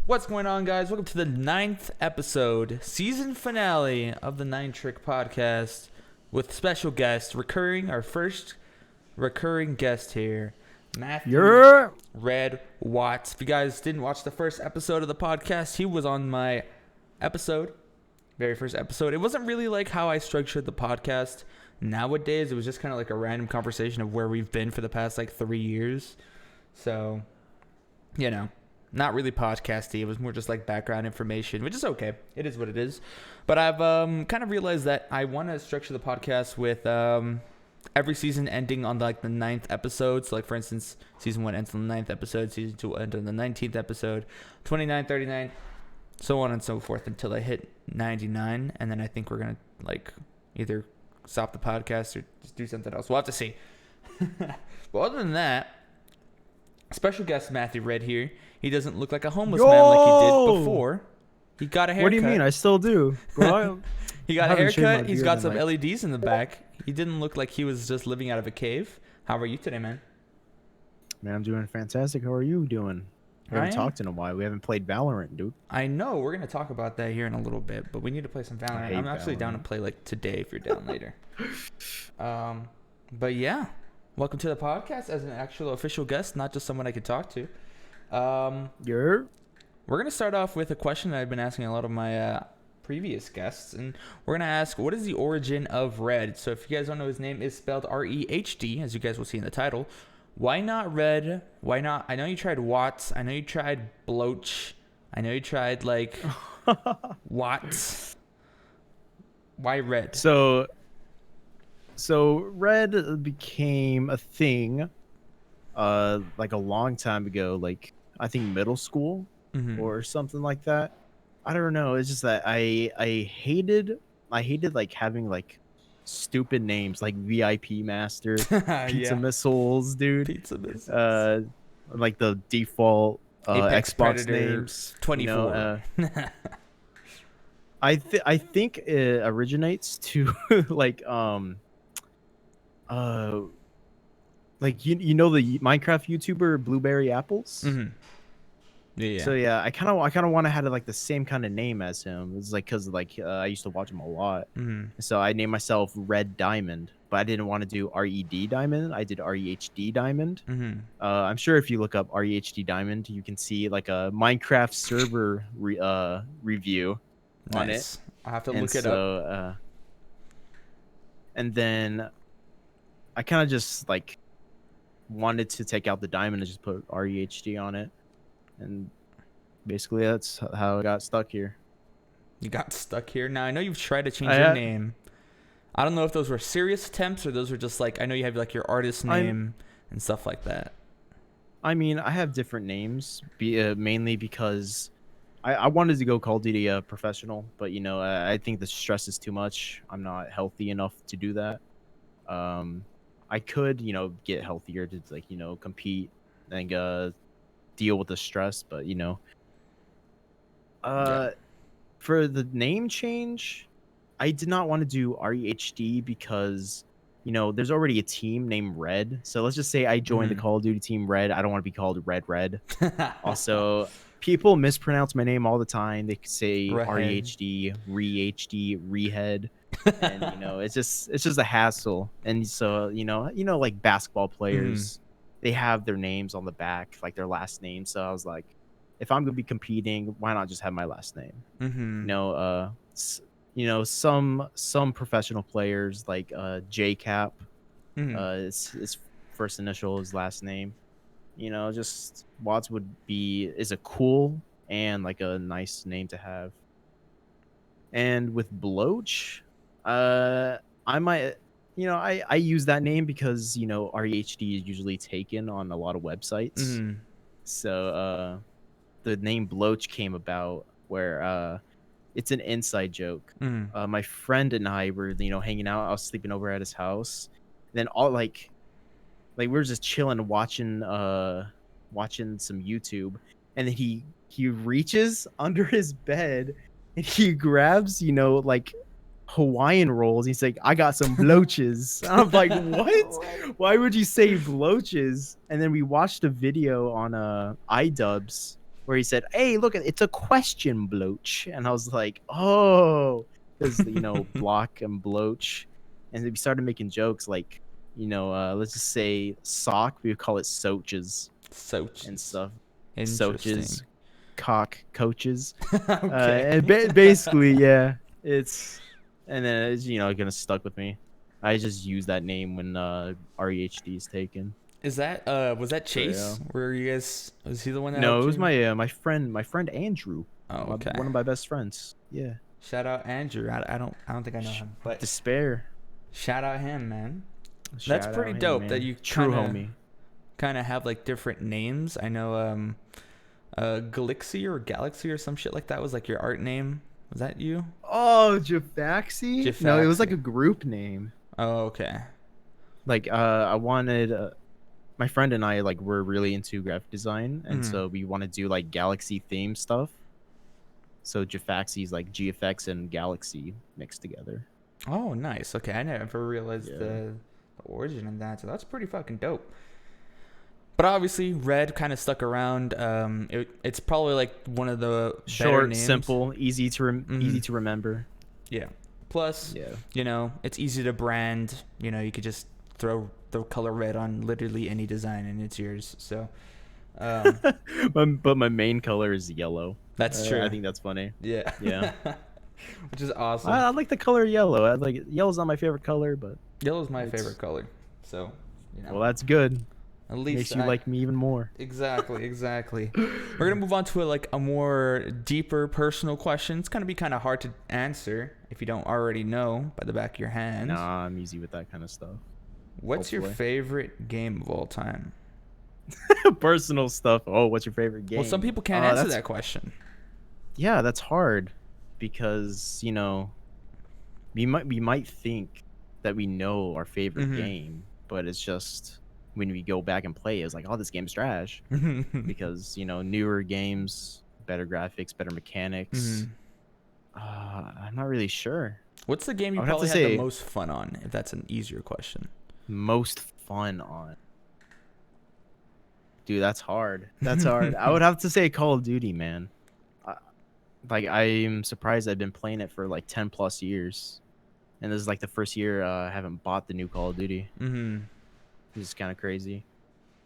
What's going on, guys? Welcome to the 9th episode, season finale of the 9Trick podcast with special guest, our first recurring guest here, Matthew Red Watts. If you guys didn't watch the first episode of the podcast, he was on my very first episode. It wasn't really like how I structured the podcast nowadays. It was just kind of like a random conversation of where we've been for the past like 3 years. So, not really podcasty. It was more just like background information, which is okay. It is what it is. But I've kind of realized that I want to structure the podcast with every season ending on like the 9th episode. So like, for instance, season 1 ends on the 9th episode, season 2 will end on the 19th episode, 29, 39, so on and so forth until I hit 99. And then I think we're going to like either stop the podcast or just do something else. We'll have to see. But other than that, special guest Matthew Red here. He doesn't look like a homeless man like he did before. He got a haircut. What do you mean? I still do. Bro, he got a haircut. He's got some LEDs in the back. He didn't look like he was just living out of a cave. How are you today, man? Man, I'm doing fantastic. How are you doing? We haven't talked in a while. We haven't played Valorant, dude. I know. We're going to talk about that here in a little bit, but we need to play some Valorant. I'm actually down to play like today if you're down later. But yeah, welcome to the podcast as an actual official guest, not just someone I could talk to. We're going to start off with a question that I've been asking a lot of my previous guests, and we're going to ask, what is the origin of Red? So if you guys don't know, his name is spelled REHD, as you guys will see in the title. Why not Red? Why not? I know you tried Watts. I know you tried Bloach. I know you tried like Watts. Why Red? So Red became a thing like a long time ago, like I think middle school or something like that. I don't know. It's just that I hated like having like stupid names like VIP Master, Pizza Missiles, dude. Pizza Missiles. Like the default Apex Xbox Predator names. 24. I think it originates to like like you know the Minecraft YouTuber Blueberry Apples. Yeah. So yeah, I kind of want to have like the same kind of name as him. It's like because like I used to watch him a lot. So I named myself Red Diamond, but I didn't want to do RED Diamond. I did REHD Diamond. I'm sure if you look up REHD Diamond, you can see like a Minecraft server review on it. I'll have to look it up. And then I kind of just like wanted to take out the diamond and just put REHD on it. And basically that's how I got stuck here. You got stuck here? Now, I know you've tried to change your name. I don't know if those were serious attempts or those were just like, I know you have like your artist name and stuff like that. I mean, I have different names, mainly because I wanted to go Call of Duty professional, but I think the stress is too much. I'm not healthy enough to do that. I could, get healthier to like, compete and deal with the stress, but for the name change, I did not want to do REHD because there's already a team named Red. So let's just say I joined the Call of Duty team Red. I don't want to be called Red. Also, people mispronounce my name all the time. They say REHD, REHD, and it's just a hassle. And so like basketball players, they have their names on the back, like their last name. So I was like, if I'm gonna be competing, why not just have my last name? Some professional players like JCap, his first initial, his last name. Just Watts is a cool and like a nice name to have. And with Bloach, I might, I use that name because REHD is usually taken on a lot of websites. So the name Bloach came about where it's an inside joke. My friend and I were hanging out. I was sleeping over at his house. Then all like we were just chilling watching some YouTube, and then he reaches under his bed and he grabs like Hawaiian rolls. He's like, I got some bloaches. I'm like, what? Why would you say bloaches? And then we watched a video on iDubbbz where he said, "Hey, look, it's a question, bloach," and I was like, "Oh," because block and bloach, and we started making jokes like, let's just say sock, we would call it soaches and Soaches. stuff, Interesting. soaches, cock coaches, Okay. and basically, yeah, and then it's gonna stuck with me. I just use that name when REHD is taken. Is that was that So yeah. Chase? Were you guys? Was he the one that No, helped it was you? my friend Andrew, Oh, okay. one of my best friends. Yeah, Shout out Andrew. I don't think I know Sh- him, but despair. shout out him, man. That's Shout pretty out him, dope that man. you True kind of homie. kind of have like different names. I know Galaxy or Galaxy or some shit like that was like your art name. Was that you? Oh, Jafaxi? No, it was like Jafaxi. a group name. Oh, okay. Like I wanted my friend and I like were really into graphic design, and Mhm. so we want to do like galaxy theme stuff. So Jafaxi is like GFX and Galaxy mixed together. Oh, nice. Okay, I never realized Yeah. the origin of that. So that's pretty fucking dope. But obviously, Red kind of stuck around. It's probably like one of the better Short, names. simple, easy Mhm. to remember. Yeah. Plus, Yeah. it's easy to brand. You could just throw the color red on literally any design and it's yours. So, um, But my main color is yellow. that's I true. think that's funny. Yeah. Yeah. Which is awesome. I like the color yellow. I like yellow's not my favorite color, but Yellow's my favorite it's color. So, well, that's good. at least Makes you like me even more. Exactly. We're gonna move on to a more deeper personal question. It's gonna be kind of hard to answer if you don't already know by the back of your hand. Nah, I'm easy with that kind of stuff. What's your Hopefully. favorite game of all time? Personal stuff. Oh, what's your favorite game? Well, some people can't answer that question. Yeah, that's hard because we might think that we know our favorite game, but it's just when we go back and play, it's like, oh, this game's trash because newer games, better graphics, better mechanics. I'm not really sure. What's the game I you would have to probably had the say most fun on? If that's an easier question. most fun on. Dude, that's hard. That's hard. I would have to say Call of Duty, man. Like, I'm surprised I've been playing it for like 10 plus years, and this is like the first year I haven't bought the new Call of Duty. Which is kind of crazy.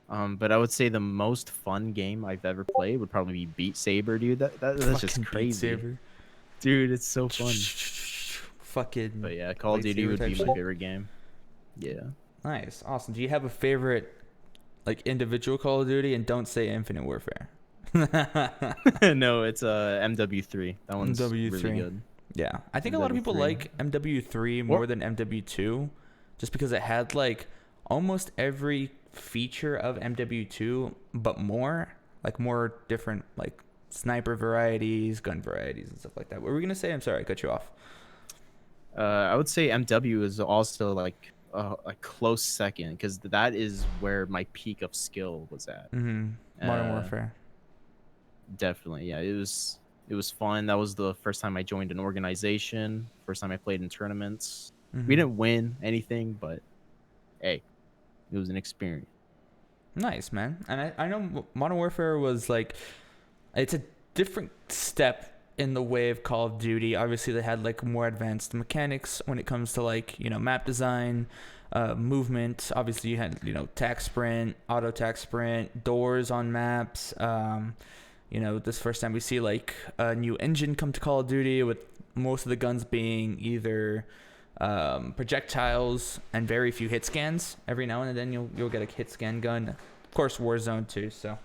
But I would say the most fun game I've ever played would probably be Beat Saber, dude. That's just crazy, dude. It's so fun. Fucking. But yeah, Call of Duty would be my favorite game. Yeah. Nice, awesome. Do you have a favorite, like, individual Call of Duty? And don't say Infinite Warfare. No, it's MW3. That one's MW3. really good. Yeah, I think a lot of people like MW3 more than MW2, just because it had like almost every feature of MW2, but more different like sniper varieties, gun varieties, and stuff like that. What were we gonna say? I'm sorry, I cut you off. I would say MW is also like a close second because that is where my peak of skill was at. Modern Warfare. Definitely, yeah. It was fun. That was the first time I joined an organization. First time I played in tournaments. We didn't win anything, but hey, it was an experience. Nice, man. And I know Modern Warfare was like, it's a different step in the way of Call of Duty. Obviously, they had like more advanced mechanics when it comes to like map design, movement. Obviously, you had tac sprint, auto tac sprint, doors on maps. This first time we see like a new engine come to Call of Duty with most of the guns being either projectiles and very few hit scans. Every now and then you'll get a hit scan gun. Of course, Warzone too. So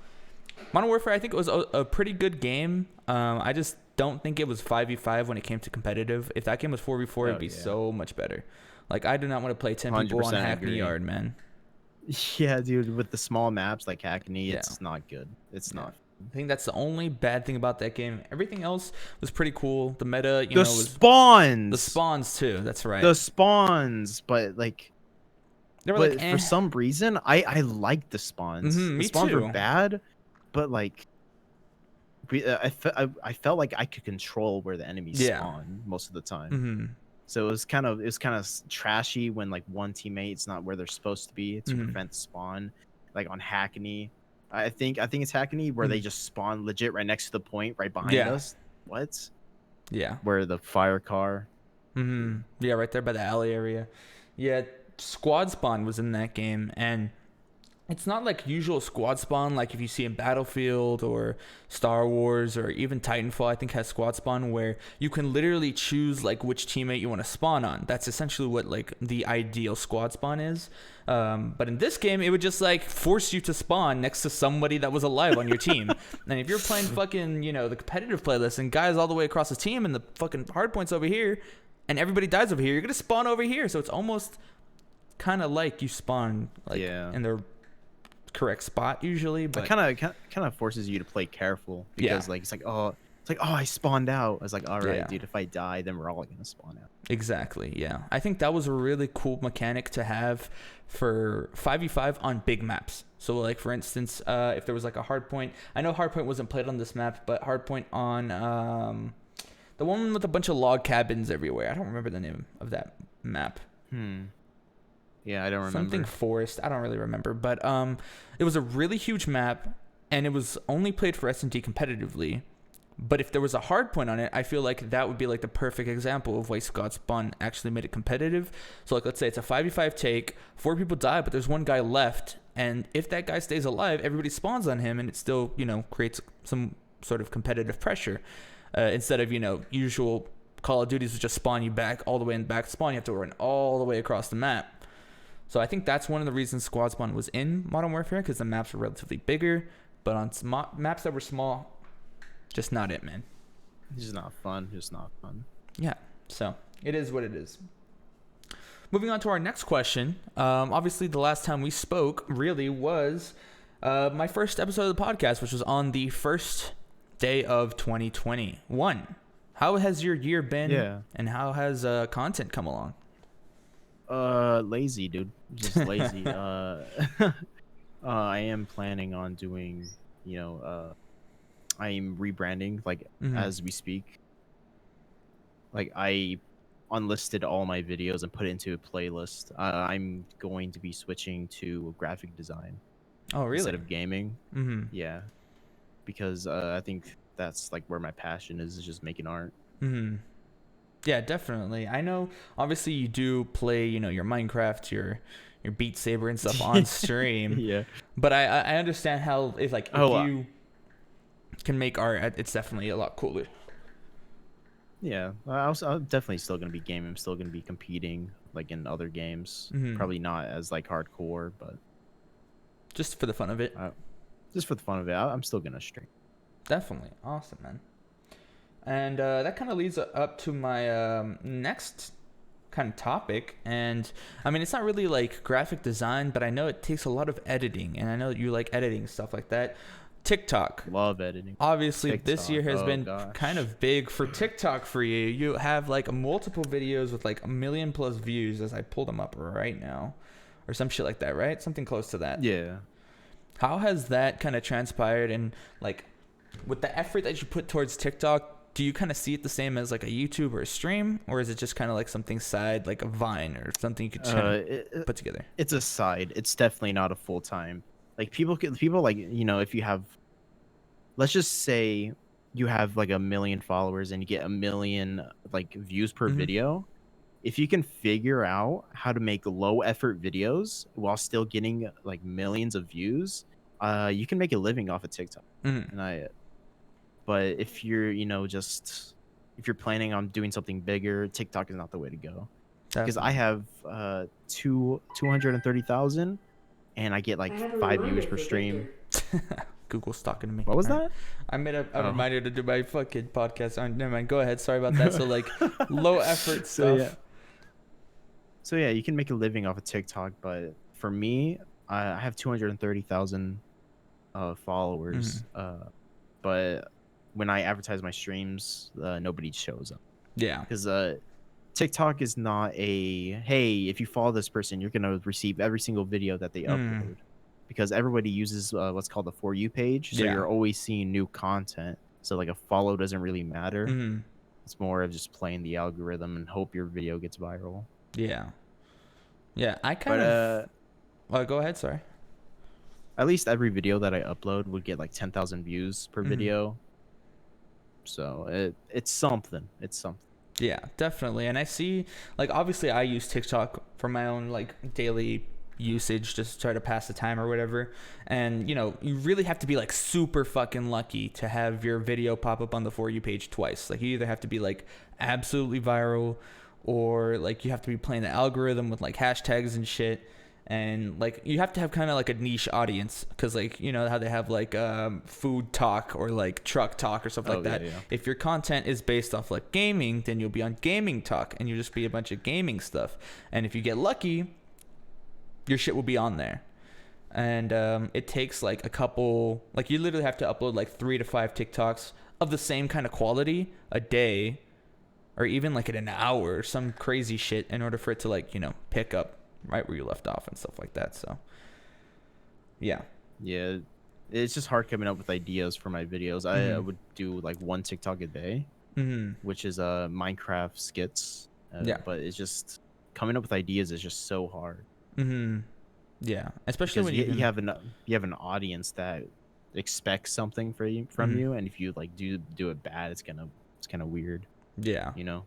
Modern Warfare, I think it was a pretty good game. I just don't think it was 5v5 when it came to competitive. If that game was 4v4, it'd be so much better. Like, I do not want to play 10 people on Hackney Yard, man. Yeah, dude, with the small maps like Hackney, it's not good. It's not. I think that's the only bad thing about that game. Everything else was pretty cool. The meta, the spawns. The spawns too. That's right. The spawns, but like, they were for some reason, I liked the spawns. The spawns were bad, but like, I felt like I could control where the enemies spawn most of the time. So it was kind of trashy when like one teammate's not where they're supposed to be to prevent spawn, like on Hackney. I think it's Hackney where they just spawn legit right next to the point, right behind us. What? Yeah. Where the fire car. Yeah, right there by the alley area. Yeah, squad spawn was in that game, and it's not like usual squad spawn like if you see in Battlefield or Star Wars or even Titanfall. I think has squad spawn where you can literally choose like which teammate you want to spawn on. That's essentially what like the ideal squad spawn is. But in this game, it would just like force you to spawn next to somebody that was alive on your team. And if you're playing fucking, you know, the competitive playlist and guys all the way across the team and the fucking hard points over here and everybody dies over here, you're gonna spawn over here. So it's almost kind of like you spawn like in the correct spot usually, but it kind of forces you to play careful because like it's like oh I spawned out. I was like, all right, dude, if I die, then we're all gonna spawn out. Exactly. Yeah, I think that was a really cool mechanic to have for 5v5 on big maps. So like for instance, if there was like a hardpoint, I know hardpoint wasn't played on this map, but hardpoint on the one with a bunch of log cabins everywhere. I don't remember the name of that map. Yeah, I don't remember. Something forest. I don't really remember. But it was a really huge map, and it was only played for S&D competitively. But if there was a hard point on it, I feel like that would be like the perfect example of why Squad Spawn actually made it competitive. So like let's say it's a 5v5 take, 4 people die, but there's one guy left. And if that guy stays alive, everybody spawns on him, and it still, you know, creates some sort of competitive pressure. Instead of, you know, usual Call of Duties would just spawn you back all the way in the back spawn. You have to run all the way across the map. So I think that's one of the reasons Squad Spawn was in Modern Warfare, because the maps were relatively bigger. But on maps that were small, just not it, man. It's just not fun. Just not fun. Yeah, so it is what it is. Moving on to our next question. Obviously, the last time we spoke really was my first episode of the podcast, which was on the first day of 2021. How has your year been? Yeah. And how has content come along? Lazy, dude. Just lazy. I am planning on doing, you know, I am rebranding like as we speak. Like I unlisted all my videos and put it into a playlist. I'm going to be switching to graphic design. Oh, really? Instead of gaming. Yeah. Because I think that's like where my passion is just making art. Yeah, definitely. I know obviously you do play, you know, your Minecraft, your Beat Saber and stuff on stream. Yeah. But I understand how if you can make art, it's definitely a lot cooler. Yeah, I'm definitely still gonna be gaming. I'm still gonna be competing like in other games. Probably not as like hardcore, but just for the fun of it. Just for the fun of it, I'm still gonna stream. Definitely awesome, man. And that kind of leads up to my next kind of topic. And I mean, it's not really like graphic design, but I know it takes a lot of editing, and I know you like editing stuff like that. TikTok. Love editing. Obviously, this year has been kind of big for TikTok for you. You have like multiple videos with like 1 million+ views as I pull them up right now. Or some shit like that, right? Something close to that. Yeah. How has that kind of transpired? And like with the effort that you put towards TikTok, do you kind of see it the same as like a YouTube or a stream? Or is it just kind of like something side, like a Vine or something you could put together? It's a side. It's definitely not a full-time. Like people like, you know, if you have, let's just say you have like 1 million followers and you get 1 million like views per video. If you can figure out how to make low effort videos while still getting like millions of views, you can make a living off of TikTok. But if you're, you know, if you're planning on doing something bigger, TikTok is not the way to go. Because I have 230,000 and I get like 5 viewers per stream. Google's talking to me. What was that? I made a reminder to do my fucking podcast. Never mind. Go ahead. Sorry about that. So like low effort stuff. So yeah, you can make a living off of TikTok, but for me, I have 230,000 followers. But when I advertise my streams, nobody shows up. Yeah. Because TikTok is not a, hey, if you follow this person, you're going to receive every single video that they upload. Because everybody uses what's called the For You page. So you're always seeing new content. So like a follow doesn't really matter. It's more of just playing the algorithm and hope your video gets viral. Yeah. Yeah, I kind of... Well, go ahead, sorry. at least every video that I upload would get like 10,000 views per video. So it's something. It's something. Yeah, definitely. And I see, like, obviously I use TikTok for my own like daily usage, just to try to pass the time or whatever. And you know, you really have to be like super fucking lucky to have your video pop up on the For You page twice. Like, you either have to be like absolutely viral, or like you have to be playing the algorithm with like hashtags and shit. And like you have to have kind of like a niche audience, because like, you know how they have like food talk or like truck talk or stuff like that. Yeah. If your content is based off like gaming, then you'll be on gaming talk and you'll just be a bunch of gaming stuff. And if you get lucky, your shit will be on there. And it takes like a couple, like you literally have to upload like 3 to 5 TikToks of the same kind of quality a day, or even like in an hour or some crazy shit, in order for it to like, you know, pick up right where you left off and stuff like that. So yeah, it's just hard coming up with ideas for my videos. I would do like 1 TikTok a day, which is Minecraft skits. But it's just coming up with ideas is just so hard. Yeah, especially when you have an audience that expects something from you, and if you like do it bad, it's kind of weird. Yeah, you know.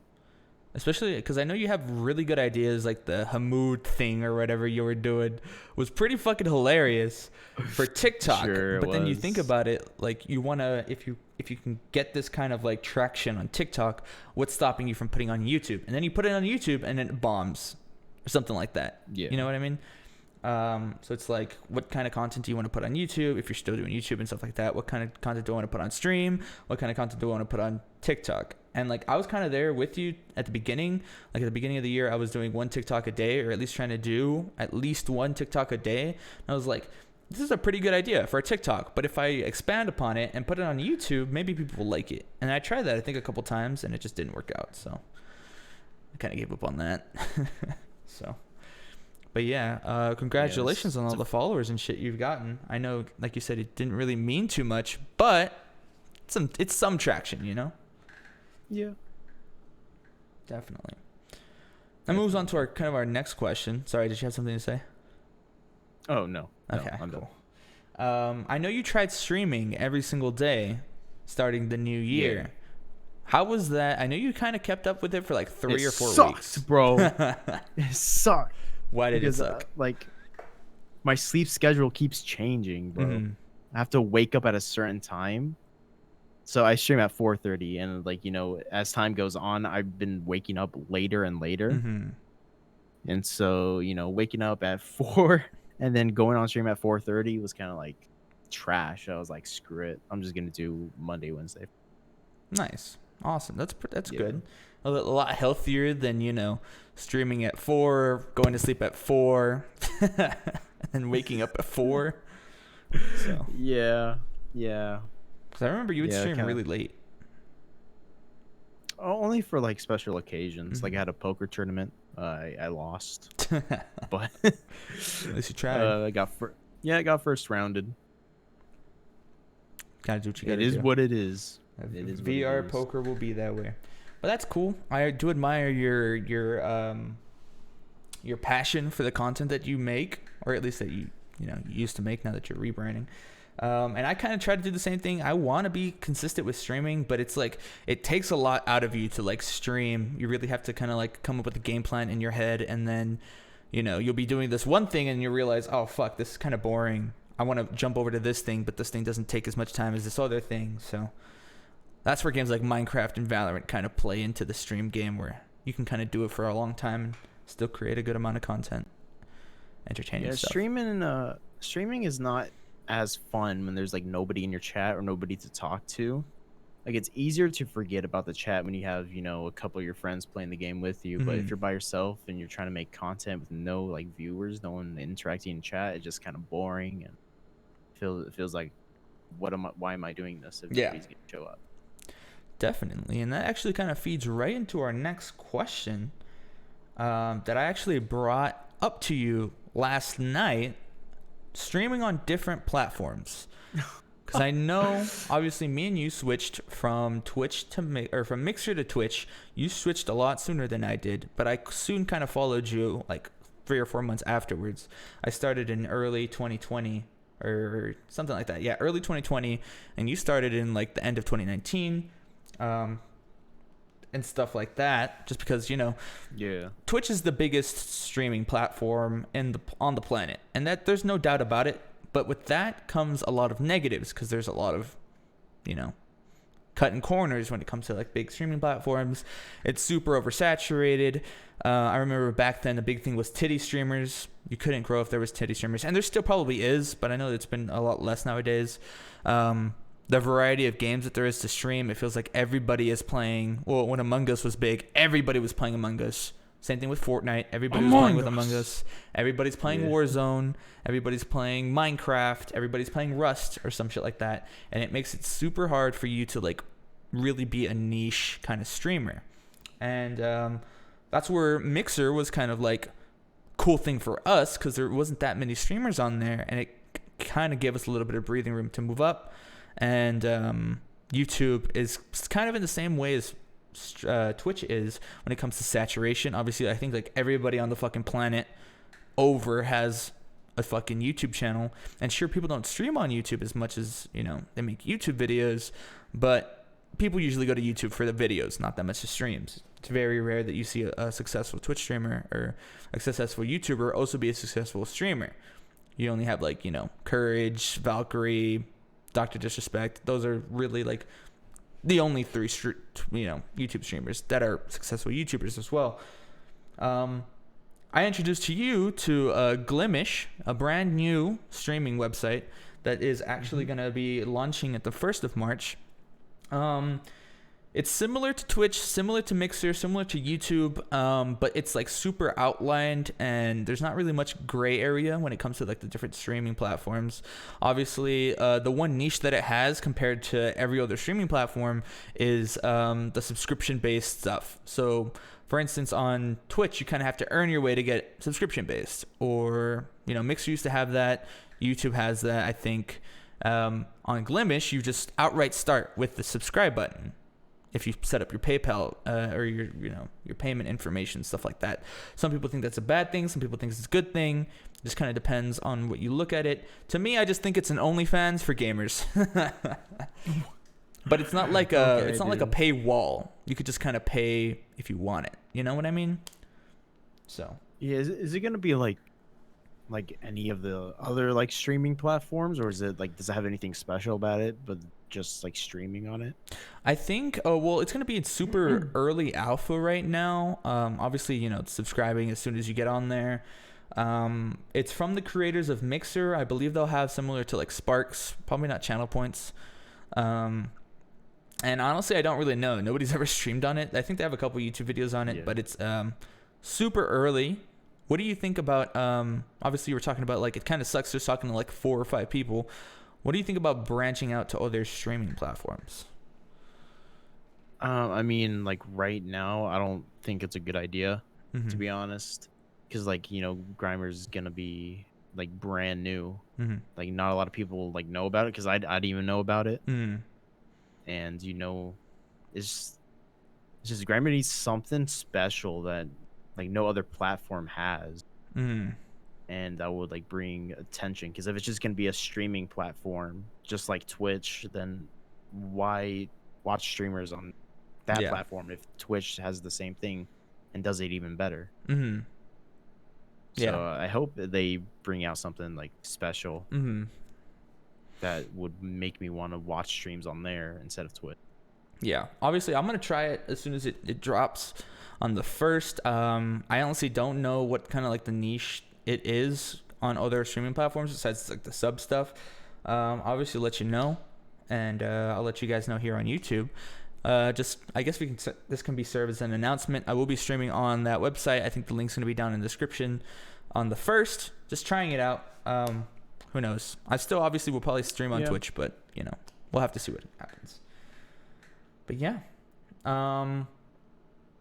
Especially because I know you have really good ideas, like the Hamoud thing or whatever you were doing was pretty fucking hilarious for TikTok. Sure, but then you think about it, like you want to, if you can get this kind of like traction on TikTok, what's stopping you from putting on YouTube? And then you put it on YouTube and then it bombs or something like that. Yeah. You know what I mean? So it's like, what kind of content do you want to put on YouTube if you're still doing YouTube and stuff like that? What kind of content do I want to put on stream? What kind of content do I want to put on TikTok? And like, I was kind of there with you at the beginning. Like at the beginning of the year, I was doing 1 TikTok a day, or at least trying to do at least 1 TikTok a day. And I was like, this is a pretty good idea for a TikTok, but if I expand upon it and put it on YouTube, maybe people will like it. And I tried that, I think, a couple times, and it just didn't work out. So I kind of gave up on that. So, but yeah, congratulations on all the followers and shit you've gotten. I know, like you said, it didn't really mean too much, but it's some traction, you know? Yeah, definitely. That moves on to our next question. Sorry, did you have something to say? Oh no. Okay, I'm cool. I know you tried streaming every single day starting the new year. Yeah. How was that? I know you kind of kept up with it for like 3 or 4 weeks, bro. It sucked. Why did it suck? Like, my sleep schedule keeps changing, bro. I have to wake up at a certain time. So I stream at 4:30, and like, you know, as time goes on, I've been waking up later and later. And so, you know, waking up at 4 and then going on stream at 4:30 was kind of like trash. I was like, screw it. I'm just going to do Monday, Wednesday. Nice. Awesome. That's good. A lot healthier than, you know, streaming at 4, going to sleep at 4, and then waking up at 4. So. Yeah. Because I remember you would stream really late. Only for like special occasions. Like I had a poker tournament. I lost, but at least you tried. I got first rounded. Gotta do what you gotta do. It is what it is. VR poker will be that way, but that's cool. I do admire your passion for the content that you make, or at least that you used to make. Now that you're rebranding. And I kind of try to do the same thing. I want to be consistent with streaming, but it's like, it takes a lot out of you to like stream. You really have to kind of like come up with a game plan in your head, and then, you know, you'll be doing this one thing and you realize, oh fuck, this is kind of boring. I want to jump over to this thing, but this thing doesn't take as much time as this other thing. So that's where games like Minecraft and Valorant kind of play into the stream game, where you can kind of do it for a long time and still create a good amount of content, entertaining stuff. Streaming is not as fun when there's like nobody in your chat or nobody to talk to. Like, it's easier to forget about the chat when you have, you know, a couple of your friends playing the game with you. But if you're by yourself and you're trying to make content with no like viewers, no one interacting in chat, it's just kind of boring, and it feels like, why am I doing this if nobody's gonna show up? Definitely. And that actually kind of feeds right into our next question, that I actually brought up to you last night. Streaming on different platforms, because I know obviously me and you switched from from Mixer to Twitch. You switched a lot sooner than I did, but I soon kind of followed you like 3 or 4 months afterwards. I started in early 2020, or something like that. Yeah, early 2020, and you started in like the end of 2019, and stuff like that. Just because Twitch is the biggest streaming platform on the planet, and that there's no doubt about it. But with that comes a lot of negatives, because there's a lot of cutting corners when it comes to like big streaming platforms. It's super oversaturated. I remember back then the big thing was titty streamers. You couldn't grow if there was titty streamers, and there still probably is, but I know it's been a lot less nowadays. The variety of games that there is to stream, it feels like everybody is playing. Well, when Among Us was big, everybody was playing Among Us. Same thing with Fortnite. Everybody was playing with Among Us. Everybody's playing Warzone. Everybody's playing Minecraft. Everybody's playing Rust or some shit like that. And it makes it super hard for you to like really be a niche kind of streamer. And that's where Mixer was kind of like cool thing for us, because there wasn't that many streamers on there, and it kind of gave us a little bit of breathing room to move up. And YouTube is kind of in the same way as Twitch is when it comes to saturation. Obviously, I think like everybody on the fucking planet over has a fucking YouTube channel, and sure, people don't stream on YouTube as much as they make YouTube videos, but people usually go to YouTube for the videos, not that much the streams. It's very rare that you see a successful Twitch streamer or a successful YouTuber also be a successful streamer. You only have like Courage, Valkyrie, Dr. Disrespect. Those are really like the only three YouTube streamers that are successful YouTubers as well. I introduced you to Glimish, a brand new streaming website that is actually going to be launching at the 1st of March. It's similar to Twitch, similar to Mixer, similar to YouTube, but it's like super outlined, and there's not really much gray area when it comes to like the different streaming platforms. Obviously, the one niche that it has compared to every other streaming platform is the subscription-based stuff. So, for instance, on Twitch, you kind of have to earn your way to get subscription-based, or Mixer used to have that. YouTube has that, I think. On Glimish, you just outright start with the subscribe button if you set up your PayPal or your payment information, stuff like that. Some people think that's a bad thing. Some people think it's a good thing. It just kind of depends on what you look at it. To me, I just think it's an OnlyFans for gamers. But it's not like like a paywall. You could just kind of pay if you want it. You know what I mean? So yeah, is it gonna be like any of the other like streaming platforms, or is it like, does it have anything special about it but just like streaming on it? I think it's going to be in super early alpha right now. Obviously it's subscribing as soon as you get on there. It's from the creators of Mixer. I believe they'll have similar to like Sparks, probably not channel points. And honestly, I don't really know. Nobody's ever streamed on it. I think they have a couple YouTube videos on it, but it's super early. What do you think about, obviously you were talking about like, it kind of sucks just talking to like 4 or 5 people. What do you think about branching out to other streaming platforms? I mean, like right now, I don't think it's a good idea, to be honest. Because like, Grimer is going to be like brand new. Like not a lot of people like know about it, because I didn't even know about it. And it's just Grimer needs something special that like no other platform has. And that would like bring attention, because if it's just gonna be a streaming platform just like Twitch, then why watch streamers on that platform if Twitch has the same thing and does it even better? So I hope that they bring out something like special that would make me want to watch streams on there instead of Twitch. Yeah, obviously I'm gonna try it as soon as it drops on the 1st. I honestly don't know what kind of like the niche it is on other streaming platforms besides like the sub stuff. Obviously let you know, and I'll let you guys know here on YouTube. I guess this can be served as an announcement. I will be streaming on that website. I think the link's going to be down in the description on the 1st. Just trying it out. Who knows? I still obviously will probably stream on Twitch, but we'll have to see what happens. But yeah.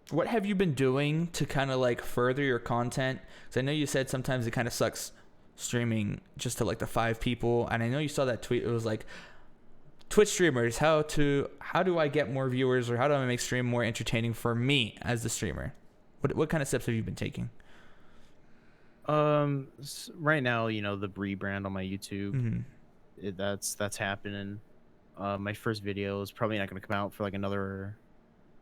What have you been doing to kind of like further your content? Because I know you said sometimes it kind of sucks streaming just to like the 5 people. And I know you saw that tweet. It was like, Twitch streamers, how do I get more viewers, or how do I make stream more entertaining for me as the streamer? What kind of steps have you been taking? Right now, the Bree brand on my YouTube, Mm-hmm. that's happening. My first video is probably not going to come out for like another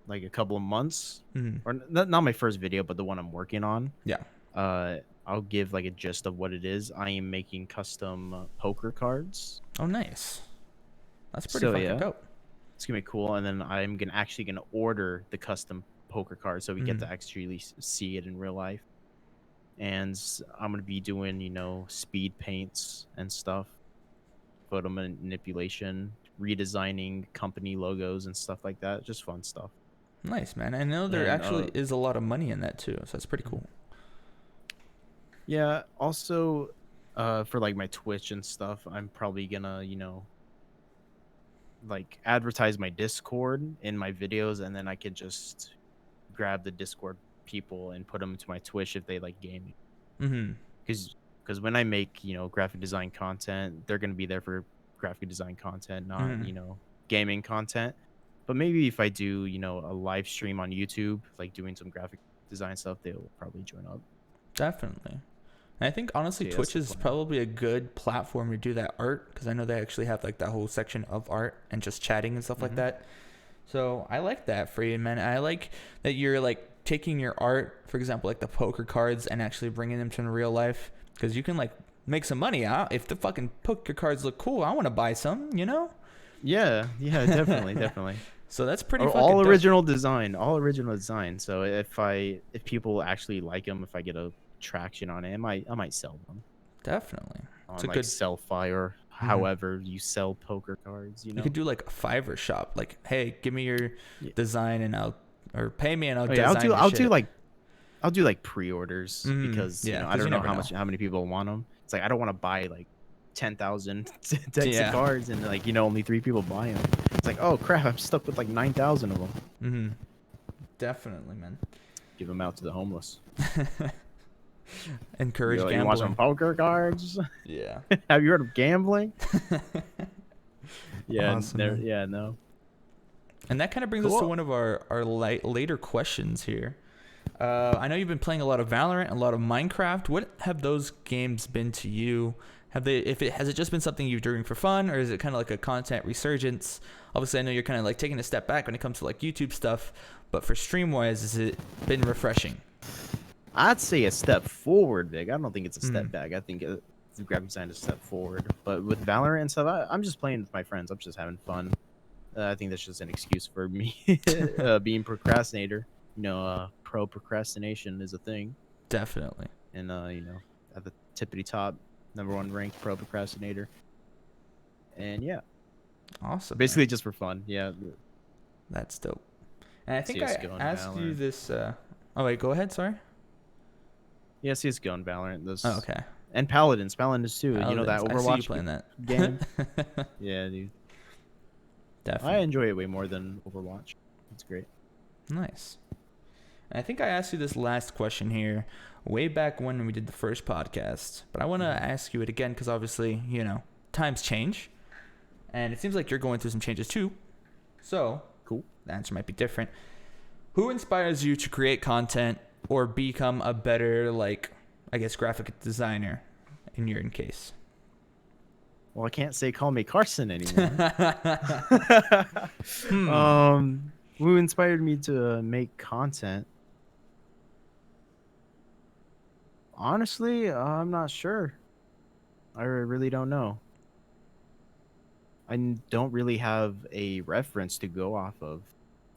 like a couple of months, Mm-hmm. or not my first video, but the one I'm working on. Yeah. Uh, I'll give like a gist of what it is. I am making custom poker cards. Oh, nice. That's pretty So fucking yeah, dope. it's gonna be cool. And then I'm gonna order the custom poker cards so we get Mm-hmm. to actually see it in real life. And I'm gonna be doing speed paints and stuff, photo manipulation, redesigning company logos and stuff like that. Just fun stuff. Nice, man. I know there And actually is a lot of money in that too, so that's pretty cool. yeah, also for like my Twitch and stuff, I'm probably gonna, like advertise my Discord in my videos, and then I could just grab the Discord people and put them into my Twitch if they like gaming. Mm-hmm. Because when I make, graphic design content, they're gonna be there for graphic design content, not, Mm-hmm. gaming content. But maybe if I do, a live stream on YouTube, like doing some graphic design stuff, they'll probably join up. Definitely. And I think honestly, So, yeah, that's Twitch the is plan. probably a good platform to do that art because I know they actually have like that whole section of art and just chatting and stuff like Mhm. that. So I like that for you, man. I like that you're like taking your art, for example, like the poker cards, and actually bringing them to real life because you can like make some money out. If the fucking poker cards look cool, I want to buy some, you know? Yeah, definitely, definitely. So that's pretty fucking All dope. original design, all original design. So if people actually like them, if I get a traction on it, I might sell them Definitely. It's on a like good. Sell-Fi or Mhm. however you sell poker cards. You could do like a Fiverr shop. Like, hey, give me your Yeah. design and or pay me and I'll Oh yeah, design your shit. I'll do like pre-orders because Yeah, I because you don't know never know. how many people want them. It's like I don't want to buy like 10,000 decks Yeah. of cards and like only 3 people buy them. It's like, oh crap, I'm stuck with like 9,000 of them. Mm-hmm. Definitely, man. Give them out to the homeless. Encourage You gambling. want some poker cards? Yeah. Have you heard of gambling? Yeah, Awesome, man. yeah, no. And that kind of brings us to Cool. one of our later questions here. I know you've been playing a lot of Valorant, a lot of Minecraft. What have those games been to you? Has it just been something you're doing for fun, or is it kind of like a content resurgence? Obviously, I know you're kind of like taking a step back when it comes to like YouTube stuff, but for stream wise, has it been refreshing? I'd say a step forward, Vic. I don't think it's a step Mm. back. I think the graphic design is a step forward. But with Valorant and stuff, I'm just playing with my friends. I'm just having fun. I think that's just an excuse for me being procrastinator. Pro procrastination is a thing, Definitely. and at the tippity top, #1 ranked pro procrastinator. And yeah, Awesome. basically man. just for fun. Yeah. That's dope. And I think I CS:GO and asked you Valorant. this. Oh wait, go ahead. Sorry. Yeah, CS:GO and Valorant. Those. Oh, okay. And Paladins too. That Paladins. I see you Overwatch playing that game. Yeah, dude. Definitely. I enjoy it way more than Overwatch. It's great. Nice. And I think I asked you this last question here way back when we did the first podcast, but I want to ask you it again because obviously, times change, and it seems like you're going through some changes too. So, Cool. the answer might be different. Who inspires you to create content or become a better, graphic designer in your case? Well, I can't say call me Carson anymore. Hmm. Who inspired me to make content? Honestly, I'm not sure. I really don't know. Don't really have a reference to go off of.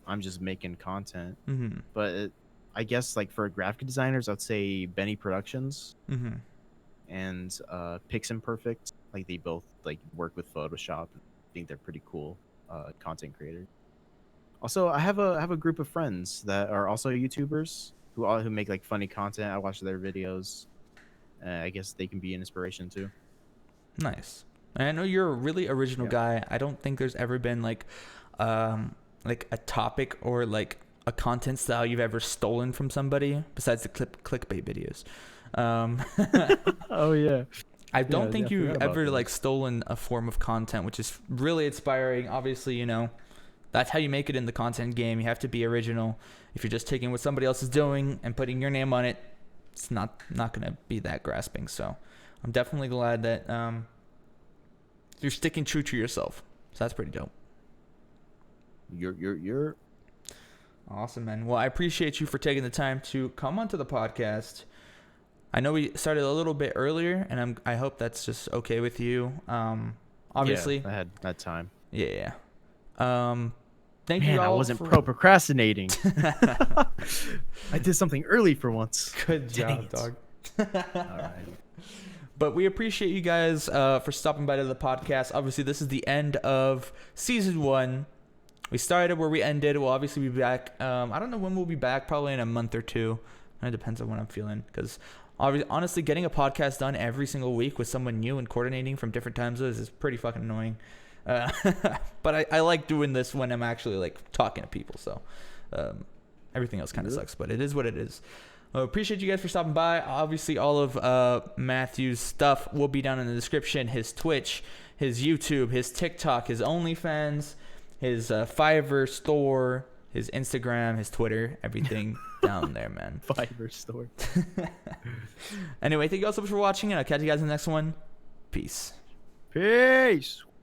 I'm just making content. Mm-hmm. But I guess like for graphic designers, I'd say Benny Productions Mm-hmm. and Pix Imperfect. Like they both like work with Photoshop. I think they're pretty cool content creators. Also, I have a group of friends that are also YouTubers who make like funny content. I watch their videos. I guess they can be an inspiration too. Nice. And I know you're a really original Yeah. guy. I don't think there's ever been like a topic or like a content style you've ever stolen from somebody besides the clickbait videos. Oh yeah. I don't think I you've forgot about ever those. like stolen a form of content, which is really inspiring. Obviously, that's how you make it in the content game. You have to be original. If you're just taking what somebody else is doing and putting your name on it, it's not gonna be that grasping. So I'm definitely glad that you're sticking true to yourself. So that's pretty dope. You're Awesome, man. Well, I appreciate you for taking the time to come onto the podcast. I know we started a little bit earlier, and I hope that's just okay with you. Obviously, I had that time. Yeah. Thank Man, you all. I wasn't procrastinating. I did something early for once. Good Dang job, it. dog. All right. But we appreciate you guys for stopping by to the podcast. Obviously, this is the end of season 1. We started where we ended. We'll obviously be back. I don't know when we'll be back. Probably in a month or two. It depends on when I'm feeling. Because honestly, getting a podcast done every single week with someone new and coordinating from different time zones is pretty fucking annoying. But I like doing this when I'm actually like talking to people. So everything else kind of sucks. But it is what it is. Appreciate you guys for stopping by. Obviously, all of Matthew's stuff will be down in the description. His Twitch, his YouTube, his TikTok, his OnlyFans, his Fiverr store, his Instagram, his Twitter, everything down there, man. Fiverr store. Anyway, thank you all so much for watching, and I'll catch you guys in the next one. Peace. Peace.